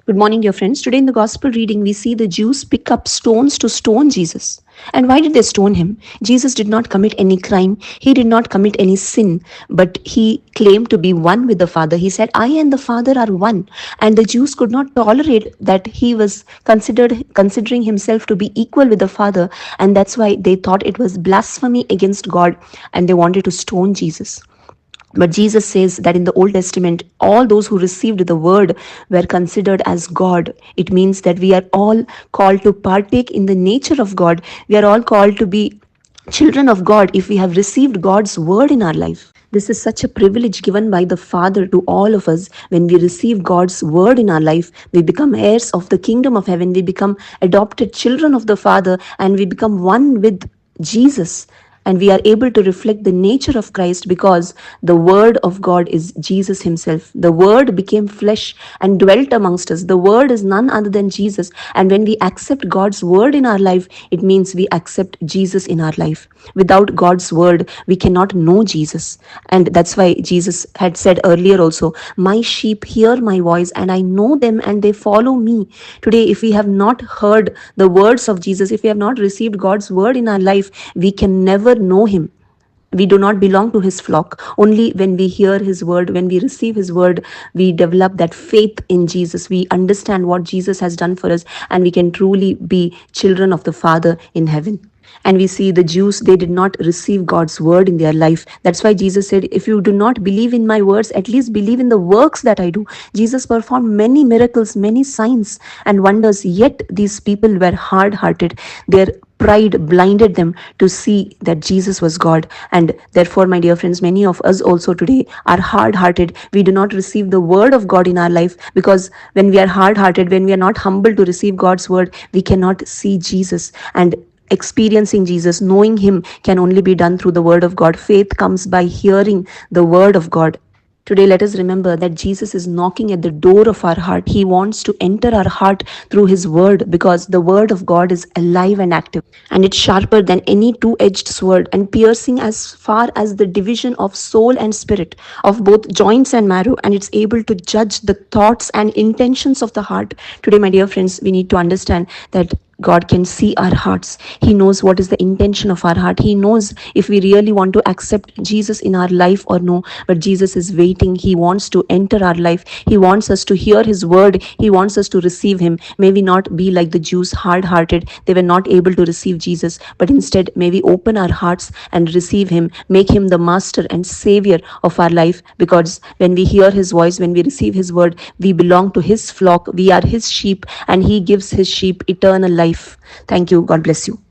Good morning, dear friends. Today in the gospel reading, we see the Jews pick up stones to stone Jesus. And why did they stone him? Jesus did not commit any crime. He did not commit any sin, but he claimed to be one with the Father. He said, I and the Father are one. And the Jews could not tolerate that he was considering himself to be equal with the Father. And that's why they thought it was blasphemy against God and they wanted to stone Jesus. But Jesus says that in the Old Testament, all those who received the word were considered as God. It means that we are all called to partake in the nature of God. We are all called to be children of God if we have received God's word in our life. This is such a privilege given by the Father to all of us. When we receive God's word in our life, we become heirs of the kingdom of heaven. We become adopted children of the Father and we become one with Jesus, and we are able to reflect the nature of Christ because the Word of God is Jesus Himself. The Word became flesh and dwelt amongst us. The Word is none other than Jesus. And when we accept God's Word in our life, it means we accept Jesus in our life. Without God's Word, we cannot know Jesus. And that's why Jesus had said earlier also, my sheep hear my voice and I know them and they follow me. Today, if we have not heard the words of Jesus, if we have not received God's Word in our life, we can never know him. We do not belong to his flock. Only when we hear his word, when we receive his word, we develop that faith in Jesus. We understand what Jesus has done for us, and we can truly be children of the Father in heaven. And we see the Jews, they did not receive God's word in their life. That's why Jesus said, if you do not believe in my words, at least believe in the works that I do. Jesus performed many miracles, many signs and wonders, yet these people were hard-hearted. Their pride blinded them to see that Jesus was God. And therefore, my dear friends, many of us also today are hard-hearted. We do not receive the word of God in our life because when we are hard-hearted, when we are not humble to receive God's word, we cannot see Jesus. And experiencing Jesus, knowing him, can only be done through the word of God. Faith comes by hearing the word of God. Today, let us remember that Jesus is knocking at the door of our heart. He wants to enter our heart through his word because the word of God is alive and active. And it's sharper than any two-edged sword and piercing as far as the division of soul and spirit, of both joints and marrow. And it's able to judge the thoughts and intentions of the heart. Today, my dear friends, we need to understand that God can see our hearts. He knows what is the intention of our heart. He knows if we really want to accept Jesus in our life or no. But Jesus is waiting. He wants to enter our life. He wants us to hear his word. He wants us to receive him. May we not be like the Jews, hard-hearted. They were not able to receive Jesus. But instead, may we open our hearts and receive him. Make him the master and savior of our life. Because when we hear his voice, when we receive his word, we belong to his flock. We are his sheep, and he gives his sheep eternal life. Thank you. God bless you.